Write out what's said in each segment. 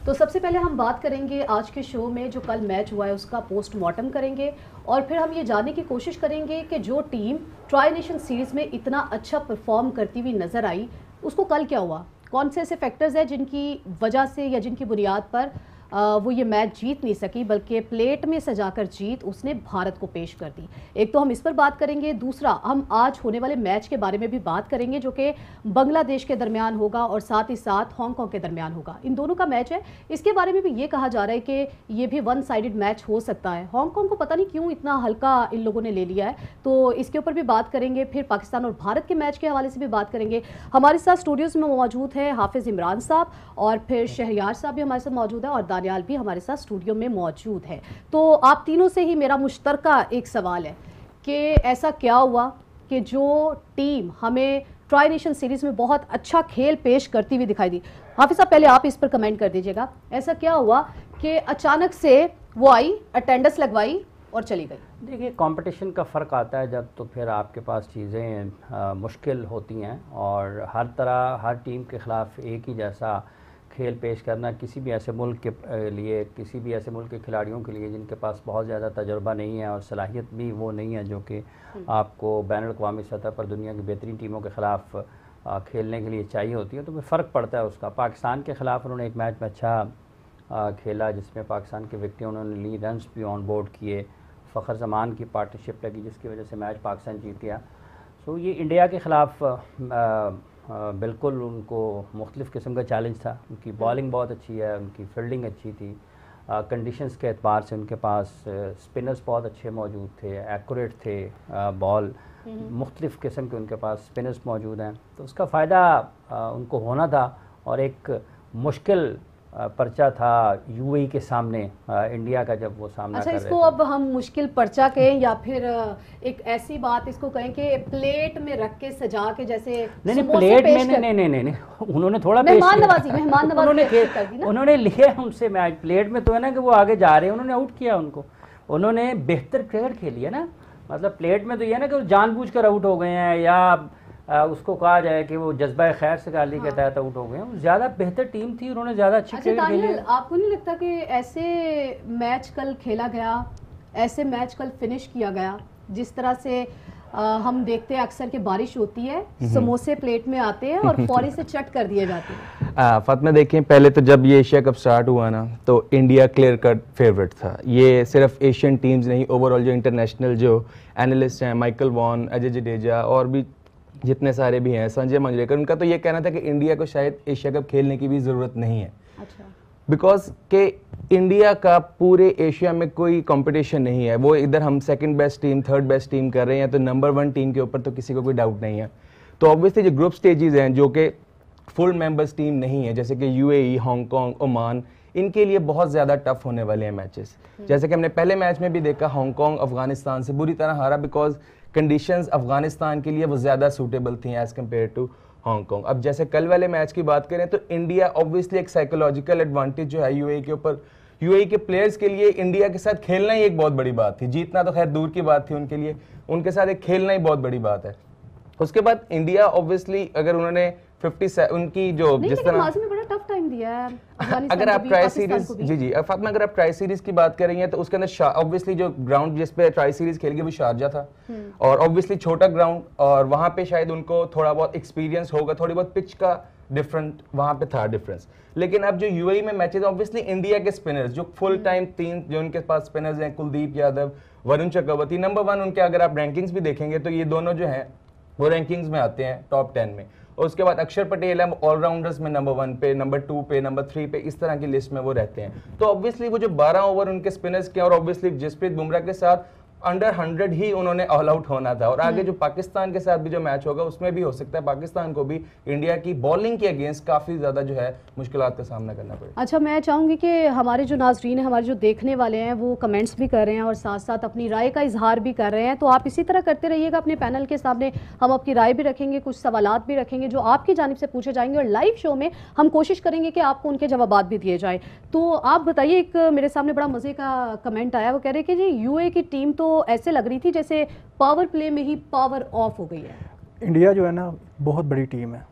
तो सबसे पहले हम बात करेंगे आज के शो में जो कल मैच हुआ है उसका पोस्टमार्टम करेंगे और फिर हम ये जानने की कोशिश करेंगे कि जो टीम ट्राई नेशन सीरीज़ में इतना अच्छा परफॉर्म करती हुई नज़र आई उसको कल क्या हुआ, कौन से ऐसे फैक्टर्स हैं जिनकी वजह से या जिनकी बुनियाद पर वो ये मैच जीत नहीं सकी, बल्कि प्लेट में सजाकर जीत उसने भारत को पेश कर दी। एक तो हम इस पर बात करेंगे, दूसरा हम आज होने वाले मैच के बारे में भी बात करेंगे जो कि बांग्लादेश के दरमियान होगा और साथ ही साथ हांगकांग के दरमियान होगा। इन दोनों का मैच है, इसके बारे में भी ये कहा जा रहा है कि ये भी वन साइडेड मैच हो सकता है। हांगकांग को पता नहीं क्यों इतना हल्का इन लोगों ने ले लिया है, तो इसके ऊपर भी बात करेंगे। फिर पाकिस्तान और भारत के मैच के हवाले से भी बात करेंगे। हमारे साथ स्टूडियोज़ में मौजूद है हाफिज़ इमरान साहब और फिर शहरियार साहब भी हमारे साथ मौजूद है और दानियाल भी हमारे साथ स्टूडियो में मौजूद है। तो आप तीनों से ही मेरा मुश्तरका एक सवाल है कि ऐसा क्या हुआ कि जो टीम हमें ट्राई नेशन सीरीज में बहुत अच्छा खेल पेश करती हुई दिखाई दी। हाफिज साहब पहले आप इस पर कमेंट कर दीजिएगा, ऐसा क्या हुआ कि अचानक से वो आई, अटेंडेंस लगवाई और चली गई? देखिए, कंपटीशन का फ़र्क आता है जब, तो फिर आपके पास चीज़ें मुश्किल होती हैं और हर तरह हर टीम के ख़िलाफ़ एक ही जैसा खेल पेश करना किसी भी ऐसे मुल्क के लिए, किसी भी ऐसे मुल्क के खिलाड़ियों के लिए जिनके पास बहुत ज़्यादा तजुर्बा नहीं है और सलाहियत भी वो नहीं है जो कि आपको बैनुल अक़वामी सतह पर दुनिया की बेहतरीन टीमों के ख़िलाफ़ खेलने के लिए चाहिए होती है, तो फिर फ़र्क पड़ता है उसका। पाकिस्तान के ख़िलाफ़ उन्होंने एक मैच में अच्छा खेला जिसमें पाकिस्तान के विकेट उन्होंने ली, रन्स भी ऑन बोर्ड किए, फ़खर जमान की पार्टनरशिप लगी जिसकी वजह से मैच पाकिस्तान जीत गया। सो ये इंडिया के ख़िलाफ़ बिल्कुल उनको मुख्तलिफ़ किस्म का चैलेंज था। उनकी बॉलिंग बहुत अच्छी है, उनकी फील्डिंग अच्छी थी, कंडीशंस के एतबार से उनके पास स्पिनर्स बहुत अच्छे मौजूद थे, एक्यूरेट थे बॉल, मुख्तलिफ़ किस्म के उनके पास स्पिनर्स मौजूद हैं, तो उसका फ़ायदा उनको होना था। और एक मुश्किल पर्चा था यूएई के सामने इंडिया का जब वो सामना कर रहे थे। इसको अब हम मुश्किल पर्चा कहें या फिर एक ऐसी बात इसको कहें कि प्लेट में रख के सजा के, जैसे नहीं प्लेट में नहीं, उन्होंने थोड़ा मेहमान नवाजी उन्होंने लिया उनसे मैच। प्लेट में तो है ना कि वो आगे जा रहे हैं, उन्होंने आउट किया उनको, उन्होंने बेहतर क्रिकेट खेली है ना। मतलब प्लेट में तो ये ना कि वो जानबूझकर आउट हो गए हैं या उसको कहा जाए कि वो जज्बा खैर से गाली के तहत आउट हो गए हैं। ज़्यादा बेहतर टीम थी, उन्होंने ज़्यादा अच्छी क्रिकेट खेली है। आपको नहीं लगता कि ऐसे मैच कल खेला गया, ऐसे मैच कल फिनिश किया गया जिस तरह से हम देखते हैं अक्सर कि बारिश होती है, समोसे प्लेट में आते हैं और फौरी से चट कर दिए जाते हैं? फातिमा देखें, पहले तो जब ये एशिया कप स्टार्ट हुआ ना तो इंडिया क्लियर कट फेवरेट था। ये सिर्फ एशियन टीम्स नहीं, ओवरऑल जो इंटरनेशनल जो एनालिस्ट हैं, माइकल वॉन, अजय जडेजा और भी जितने सारे भी हैं, संजय मंजरेकर, उनका तो ये कहना था कि इंडिया को शायद एशिया कप खेलने की भी ज़रूरत नहीं है। अच्छा। बिकॉज के इंडिया का पूरे एशिया में कोई कंपटीशन नहीं है। वो इधर हम second best team, third best team कर रहे हैं, तो नंबर 1 टीम के ऊपर तो किसी को कोई डाउट नहीं है। तो ऑब्वियसली जो ग्रुप स्टेजेस हैं जो कि फुल मेंबर्स टीम नहीं है, जैसे कि यूएई, हांगकांग, ओमान, इनके लिए बहुत ज़्यादा टफ होने वाले हैं मैचेस। जैसे कि हमने पहले मैच में भी देखा, हांगकांग अफगानिस्तान से बुरी तरह हारा बिकॉज कंडीशंस अफगानिस्तान के लिए वो ज़्यादा सूटेबल थी एज़ कम्पेयर टू हांगकांग। अब जैसे कल वाले मैच की बात करें तो इंडिया ऑब्वियसली एक साइकोलॉजिकल एडवांटेज जो है यूएई के ऊपर, यूएई के प्लेयर्स के लिए इंडिया के साथ खेलना ही एक बहुत बड़ी बात थी। जीतना तो खैर दूर की बात थी उनके लिए, उनके साथ एक खेलना ही बहुत बड़ी बात है। उसके बाद इंडिया ऑब्वियसली अगर उन्होंने 50 उनकी जो जिस तरह टफ टाइम दिया है, अगर आप ट्राई सीरीज जी फातिमा, अगर आप ट्राई सीरीज की बात कर रही हैं तो उसके अंदर ऑब्वियसली जो ग्राउंड जिस पे ट्राई सीरीज खेल गई वो शारजा था और ऑब्वियसली छोटा ग्राउंड, और वहां पे शायद उनको थोड़ा बहुत एक्सपीरियंस होगा, थोड़ी बहुत पिच का डिफरेंट वहां पे था डिफरेंस। लेकिन अब जो यूएई में मैचेस, ऑब्वियसली इंडिया के स्पिनर्स जो फुल टाइम 3 जो उनके पास स्पिनर्स हैं, कुलदीप यादव, वरुण चक्रवर्ती, नंबर 1 उनके अगर आप रैंकिंग्स भी देखेंगे तो ये दोनों जो हैं वो रैंकिंग्स में आते हैं टॉप 10 में। और उसके बाद अक्षर पटेल है ऑलराउंडर्स में नंबर 1 पे, नंबर 2 पे, नंबर 3 पे, इस तरह की लिस्ट में वो रहते हैं। तो ऑब्वियसली वो जो 12 ओवर उनके स्पिनर्स के और ऑब्वियसली जसप्रीत बुमराह के साथ अंडर 100 ही उन्होंने ऑल आउट होना था। और आगे जो पाकिस्तान के साथ भी जो मैच होगा उसमें भी हो सकता है पाकिस्तान को भी इंडिया की बॉलिंग के अगेंस्ट काफ़ी ज़्यादा जो है मुश्किलात का सामना करना पड़ेगा। अच्छा, मैं चाहूँगी कि हमारे जो नाजरीन हैं, हमारे जो देखने वाले हैं, वो कमेंट्स भी कर रहे हैं और साथ साथ अपनी राय का इजहार भी कर रहे हैं। तो आप इसी तरह करते रहिएगा अपने पैनल के सामने, हम आपकी राय भी रखेंगे, कुछ सवालात भी रखेंगे जो आपकी जानिब से पूछे जाएंगे और लाइव शो में हम कोशिश करेंगे कि आपको उनके जवाबात भी दिए जाए। तो आप बताइए, एक मेरे सामने बड़ा मज़े का कमेंट आया, वो कह रहे कि जी यूए की टीम तो ऐसे लग रही थी जैसे पावर प्ले में ही पावर ऑफ हो गई है। इंडिया जो है ना बहुत बड़ी टीम है,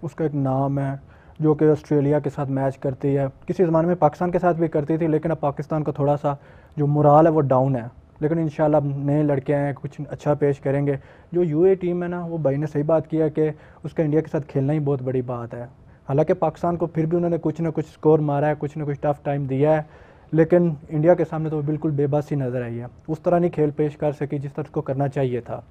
उसका एक नाम है, जो कि ऑस्ट्रेलिया के साथ मैच करती है, किसी ज़माने में पाकिस्तान के साथ भी करती थी, लेकिन अब पाकिस्तान का थोड़ा सा जो मोराल है वो डाउन है। लेकिन इंशाल्लाह नए लड़के हैं, कुछ अच्छा पेश करेंगे। जो यूए टीम है ना, वो भाई ने सही बात किया कि उसका इंडिया के साथ खेलना ही बहुत बड़ी बात है। हालांकि पाकिस्तान को फिर भी उन्होंने कुछ ना कुछ स्कोर मारा है, कुछ ना कुछ टफ टाइम दिया है, लेकिन इंडिया के सामने तो वो बिल्कुल बेबस ही नज़र आई है। उस तरह नहीं खेल पेश कर सकी जिस तरह उसको करना चाहिए था।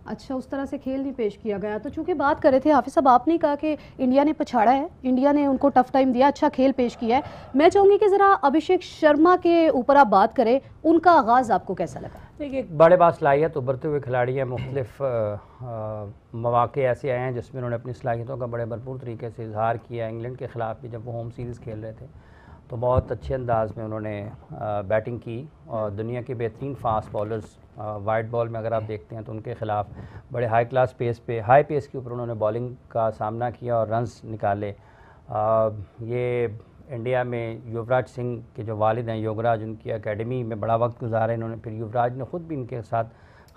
अच्छा, उस तरह से खेल नहीं पेश किया गया। तो चूंकि बात कर रहे थे हाफिज़ साहब, आपने कहा कि इंडिया ने पछाड़ा है, इंडिया ने उनको टफ टाइम दिया, अच्छा खेल पेश किया है। मैं चाहूँगी कि ज़रा अभिषेक शर्मा के ऊपर आप बात करें, उनका आगाज़ आपको कैसा लगा? देखिए, एक बड़े बासलाहियत उभरते हुए खिलाड़ी हैं, मुख्तलिफ मौक़े ऐसे आए हैं जिसमें उन्होंने अपनी सलाहियतों का बड़े भरपूर तरीके से इजहार किया। इंग्लैंड के ख़िलाफ़ भी जब वो होम सीरीज़ खेल रहे थे तो बहुत अच्छे अंदाज में उन्होंने बैटिंग की, और दुनिया के बेहतरीन फास्ट बॉलर्स वाइड बॉल में अगर आप देखते हैं तो उनके ख़िलाफ़ बड़े हाई क्लास पेस पे, हाई पेस के ऊपर उन्होंने बॉलिंग का सामना किया और रन्स निकाले। ये इंडिया में युवराज सिंह के जो वालिद हैं योगराज, उनकी एकेडमी में बड़ा वक्त गुजारा इन्होंने। फिर युवराज ने ख़ुद भी इनके साथ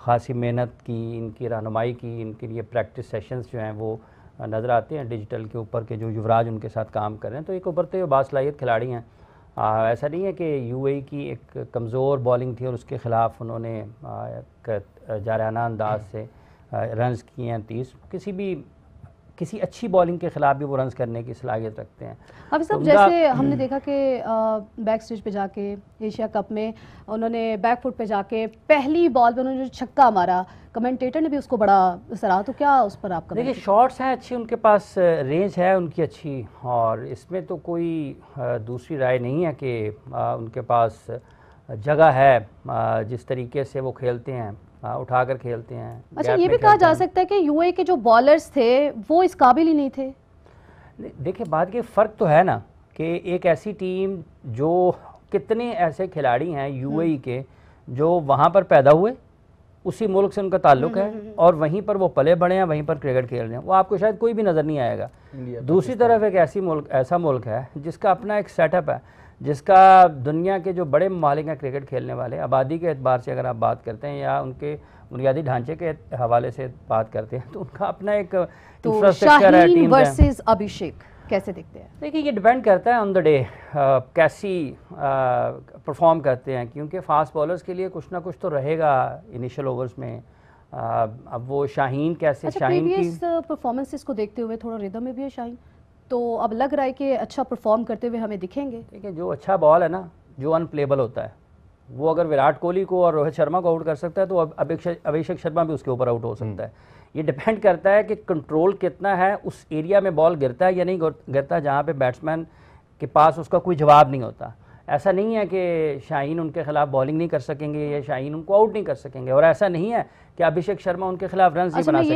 ख़ासी मेहनत की, इनकी रहनुमाई की, इनके लिए प्रैक्टिस सेशंस जो हैं वो नज़र आते हैं डिजिटल के ऊपर के, जो युवराज उनके साथ काम कर रहे हैं। तो एक उभरते हुए बासलाहियत खिलाड़ी हैं। ऐसा नहीं है कि यूएई की एक कमज़ोर बॉलिंग थी और उसके ख़िलाफ़ उन्होंने जारहाना अंदाज से रन्स किए हैं 30। किसी अच्छी बॉलिंग के ख़िलाफ़ भी वो रन्स करने की सलाहियत रखते हैं। अभी सब जैसे हमने देखा कि बैक स्टेज पे जाके एशिया कप में उन्होंने बैक फुट पे जाके पहली बॉल पे उन्होंने जो छक्का मारा, कमेंटेटर ने भी उसको बड़ा सराहा। तो क्या उस पर आपका? देखिए, शॉट्स हैं अच्छी, उनके पास रेंज है उनकी अच्छी, और इसमें तो कोई दूसरी राय नहीं है कि उनके पास जगह है। जिस तरीके से वो खेलते हैं, उठाकर खेलते हैं। अच्छा, ये भी कहा जा सकता है कि यूए के जो बॉलर्स थे वो इस काबिल ही नहीं थे। देखिए, बात के फ़र्क तो है ना कि एक ऐसी टीम जो कितने ऐसे खिलाड़ी हैं यूएई के जो वहाँ पर पैदा हुए, उसी मुल्क से उनका ताल्लुक है और वहीं पर वो पले बड़े हैं, वहीं पर क्रिकेट खेल रहे हैं, वो आपको शायद कोई भी नज़र नहीं आएगा। दूसरी तरफ एक ऐसा मुल्क है जिसका अपना एक सेटअप है, जिसका दुनिया के जो बड़े ममालिक हैं क्रिकेट खेलने वाले, आबादी के एतबार से अगर आप बात करते हैं या उनके बुनियादी ढांचे के हवाले से बात करते हैं, तो उनका अपना एक इंफ्रास्ट्रक्चर है। टीम वर्सेस अभिषेक कैसे दिखते हैं? देखिए, ये डिपेंड करता है ऑन द डे कैसी परफॉर्म करते हैं, क्योंकि फास्ट बॉलर्स के लिए कुछ ना कुछ तो रहेगा इनिशियल ओवर्स में। अब वो शाहीन कैसे, अच्छा, शाहीन की परफॉर्मेंसेस को देखते हुए थोड़ा रिदम में भी है शाहीन, तो अब लग रहा है कि अच्छा परफॉर्म करते हुए हमें दिखेंगे। देखिए, जो अच्छा बॉल है ना, जो अनप्लेबल होता है, वो अगर विराट कोहली को और रोहित शर्मा को आउट कर सकता है तो अभिषेक शर्मा भी उसके ऊपर आउट हो सकता है। ये डिपेंड करता है कि कंट्रोल कितना है, उस एरिया में बॉल गिरता है या नहीं गिरता, जहाँ पे बैट्समैन के पास उसका कोई जवाब नहीं होता। ऐसा नहीं है कि शाहीन उनके खिलाफ बॉलिंग नहीं कर सकेंगे या शाहीन उनको आउट नहीं कर सकेंगे, और ऐसा नहीं है कि अभिषेक शर्मा उनके खिलाफ रन नहीं बना सकेंगे।